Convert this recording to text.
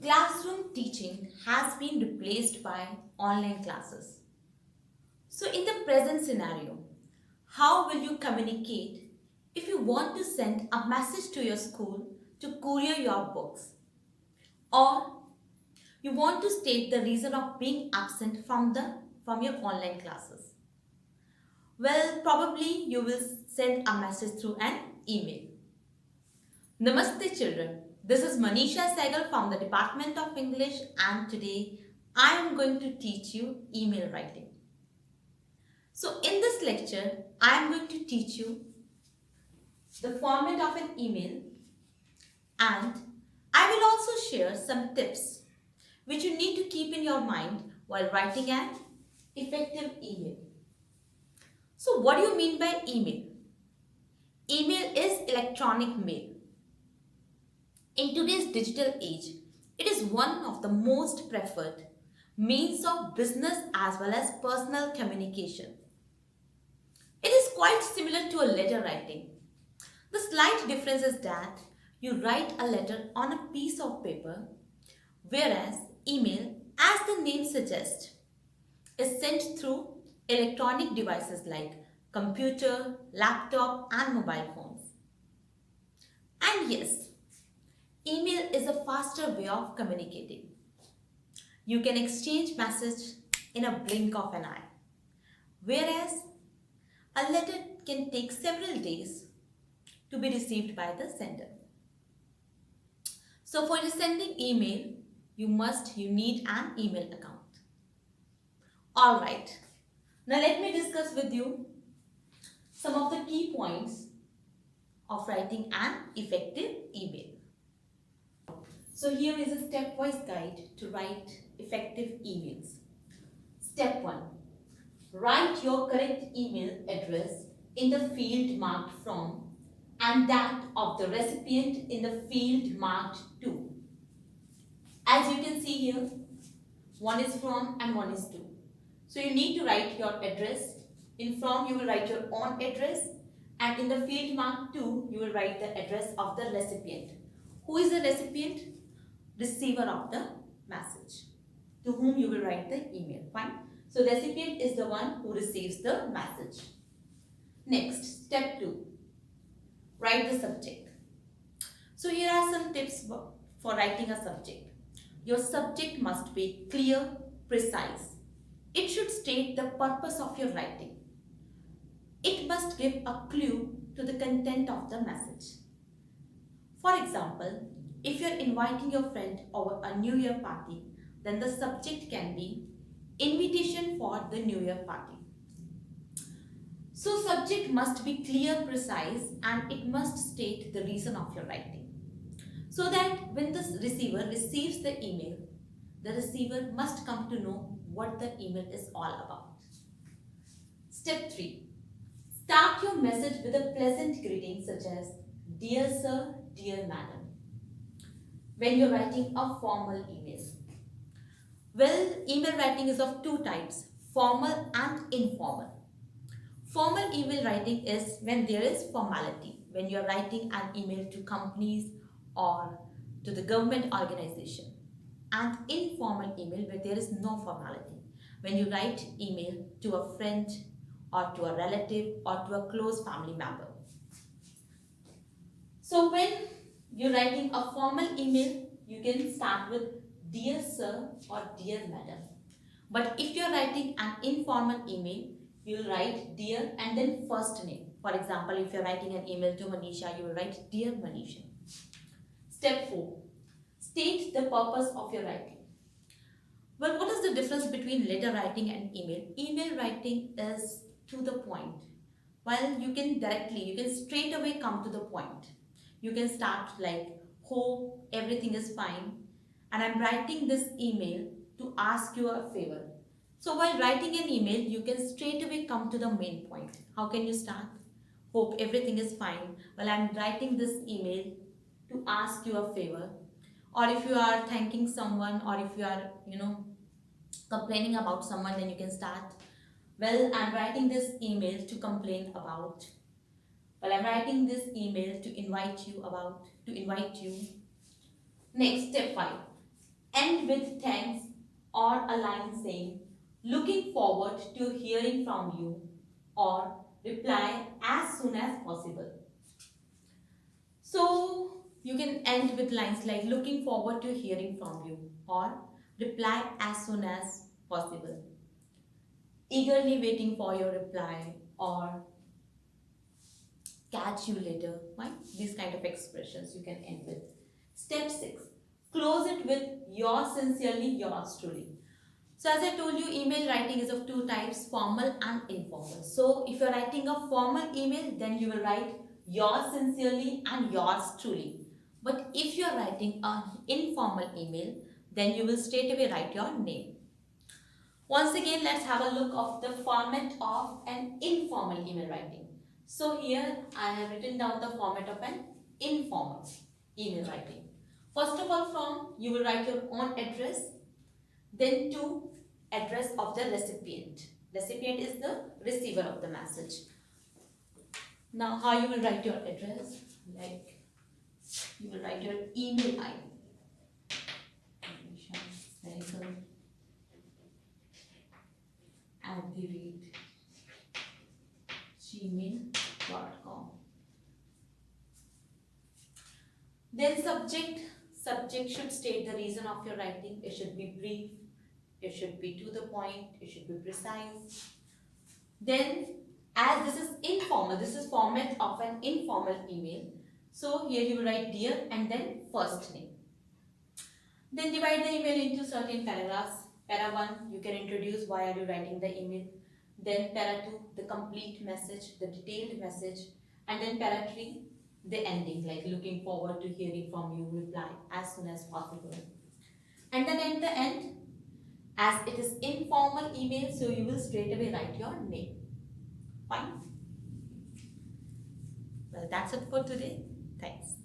Classroom teaching has been replaced by online classes. So, in the present scenario, how will you communicate if you want to send a message to your school to courier your books? Or you want to state the reason of being absent from your online classes? Well, probably you will send a message through an email. Namaste children. This is Manisha Sehgal from the Department of English and today I am going to teach you email writing. So in this lecture, I am going to teach you the format of an email and I will also share some tips which you need to keep in your mind while writing an effective email. So what do you mean by email? Email is electronic mail. In today's digital age, it is one of the most preferred means of business as well as personal communication. It is quite similar to a letter writing. The slight difference is that you write a letter on a piece of paper, whereas email, as the name suggests, is sent through electronic devices like computer, laptop, and mobile phones. And yes, email is a faster way of communicating. You can exchange message in a blink of an eye, whereas a letter can take several days to be received by the sender. So for sending email, you need an email account. Alright, now let me discuss with you some of the key points of writing an effective email. So here is a stepwise guide to write effective emails. Step 1. Write your correct email address in the field marked from and that of the recipient in the field marked to. As you can see here, one is from and one is to. So you need to write your address. In from you will write your own address and in the field marked to you will write the address of the recipient. Who is the recipient? Receiver of the message, to whom you will write the email. Fine. So recipient is the one who receives the message. Next, step 2. Write the subject. So here are some tips for writing a subject. Your subject must be clear, precise. It should state the purpose of your writing. It must give a clue to the content of the message. For example, if you are inviting your friend over a New Year party, then the subject can be invitation for the New Year party. So subject must be clear, precise, and it must state the reason of your writing. So that when the receiver receives the email, the receiver must come to know what the email is all about. Step 3. Start your message with a pleasant greeting such as Dear Sir, Dear Madam, when you're writing a formal email. Well, email writing is of two types, formal and informal. Formal email writing is when there is formality, when you're writing an email to companies or to the government organization. And informal email where there is no formality, when you write email to a friend or to a relative or to a close family member. So when you're writing a formal email, you can start with Dear Sir or Dear Madam. But if you're writing an informal email, you'll write Dear and then first name. For example, if you're writing an email to Manisha, you will write Dear Manisha. Step 4. State the purpose of your writing. Well, what is the difference between letter writing and email? Email writing is to the point, while you can straight away come to the point. You can start like, hope everything is fine and I'm writing this email to ask you a favor. So while writing an email, you can straight away come to the main point. How can you start? Hope everything is fine. Well, I'm writing this email to ask you a favor. Or if you are thanking someone or if you are, complaining about someone, then you can start, well, I'm writing this email to complain about. Well, I'm writing this email to invite you. Next, step 5. End with thanks or a line saying, looking forward to hearing from you, or reply as soon as possible. So you can end with lines like looking forward to hearing from you or reply as soon as possible. Eagerly waiting for your reply or catch you later. Right? These kind of expressions you can end with. Step 6. Close it with yours sincerely, yours truly. So as I told you, email writing is of two types, formal and informal. So if you're writing a formal email, then you will write yours sincerely and yours truly. But if you're writing an informal email, then you will straight away write your name. Once again, let's have a look of the format of an informal email writing. So here I have written down the format of an informal email writing. First of all, you will write your own address, then to address of the recipient. Recipient is the receiver of the message. Now how you will write your address? Like you will write your email ID. @gmail.com. Then subject should state the reason of your writing. It should be brief, it should be to the point, it should be precise. Then as this is informal, this is format of an informal email. So here you will write dear and then first name. Then divide the email into certain paragraphs. Para 1, you can introduce why are you writing the email. Then para 2, the complete message, the detailed message. And then para 3, the ending, like looking forward to hearing from you, reply as soon as possible. And then at the end, as it is informal email, so you will straight away write your name. Fine. Well, that's it for today. Thanks.